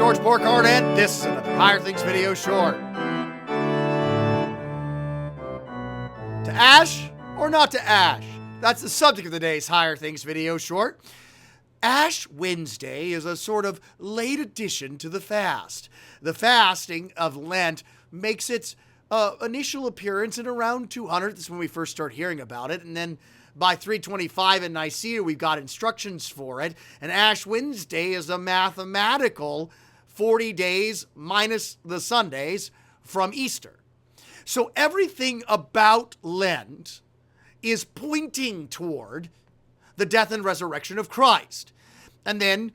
George Borghardt, and this is another Higher Things video short. To ash or not to ash? That's the subject of today's Higher Things video short. Ash Wednesday is a sort of late addition to the fast. The fasting of Lent makes its initial appearance in around 200. This is when we first start hearing about it. And then by 325 in Nicaea, we've got instructions for it. And Ash Wednesday is a mathematical 40 days minus the Sundays from Easter. So everything about Lent is pointing toward the death and resurrection of Christ. And then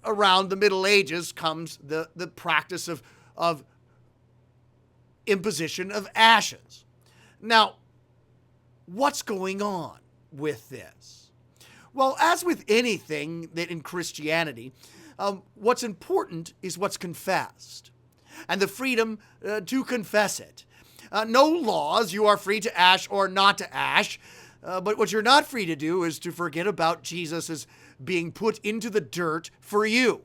around the Middle Ages comes the practice of imposition of ashes. Now, what's going on with this? Well, as with anything that in Christianity, what's important is what's confessed and the freedom to confess it. No laws, you are free to ash or not to ash, but what you're not free to do is to forget about Jesus as being put into the dirt for you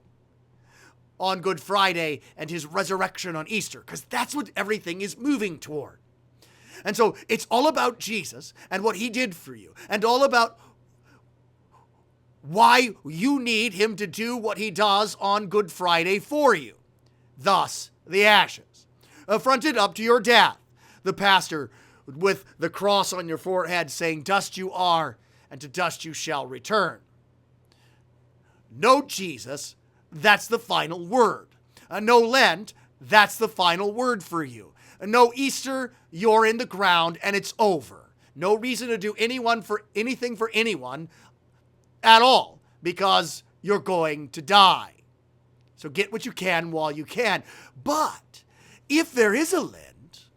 on Good Friday and his resurrection on Easter, because that's what everything is moving toward. And so it's all about Jesus and what he did for you, and all about why you need him to do what he does on Good Friday for you. Thus, the ashes. Fronted up to your death. The pastor with the cross on your forehead saying, "Dust you are, and to dust you shall return." No Jesus, that's the final word. No Lent, that's the final word for you. No Easter, you're in the ground and it's over. No reason to do anything for anyone at all, because you're going to die. So get what you can while you can. But if there is a Lent,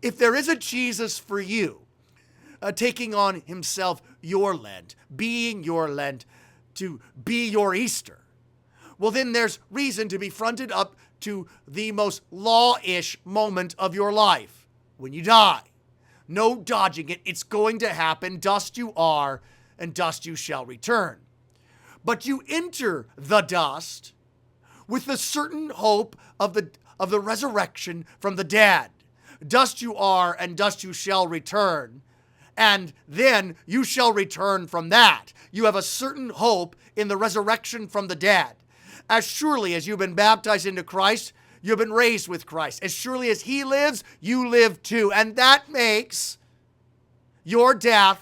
if there is a Jesus for you, taking on himself your Lent, being your Lent, to be your Easter, well, then there's reason to be fronted up to the most law-ish moment of your life, when you die. No dodging it. It's going to happen. Dust you are, and dust you shall return. But you enter the dust with the certain hope of the resurrection from the dead. Dust you are, and dust you shall return. And then you shall return from that. You have a certain hope in the resurrection from the dead. As surely as you've been baptized into Christ, you've been raised with Christ. As surely as he lives, you live too. And that makes your death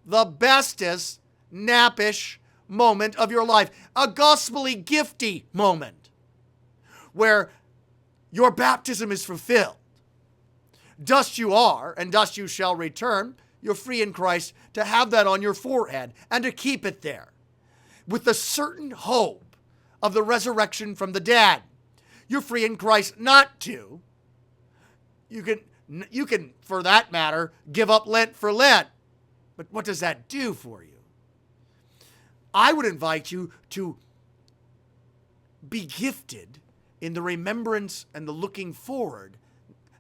the bestest, nappish moment of your life. A gospel-y, gifty moment where your baptism is fulfilled. Dust you are, and dust you shall return. You're free in Christ to have that on your forehead and to keep it there with the certain hope of the resurrection from the dead. You're free in Christ not to. You can, for that matter, give up Lent for Lent. But what does that do for you? I would invite you to be gifted in the remembrance and the looking forward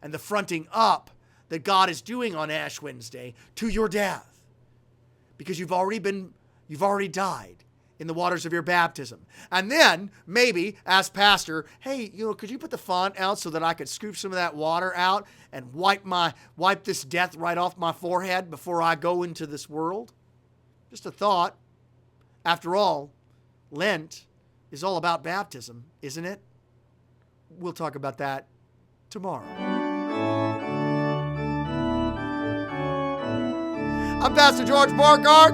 and the fronting up that God is doing on Ash Wednesday to your death. Because you've already died in the waters of your baptism. And then maybe ask pastor, "Hey, could you put the font out so that I could scoop some of that water out and wipe this death right off my forehead before I go into this world?" Just a thought. After all, Lent is all about baptism, isn't it? We'll talk about that tomorrow. I'm Pastor George Borghardt,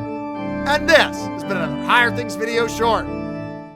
and this has been another Higher Things video short.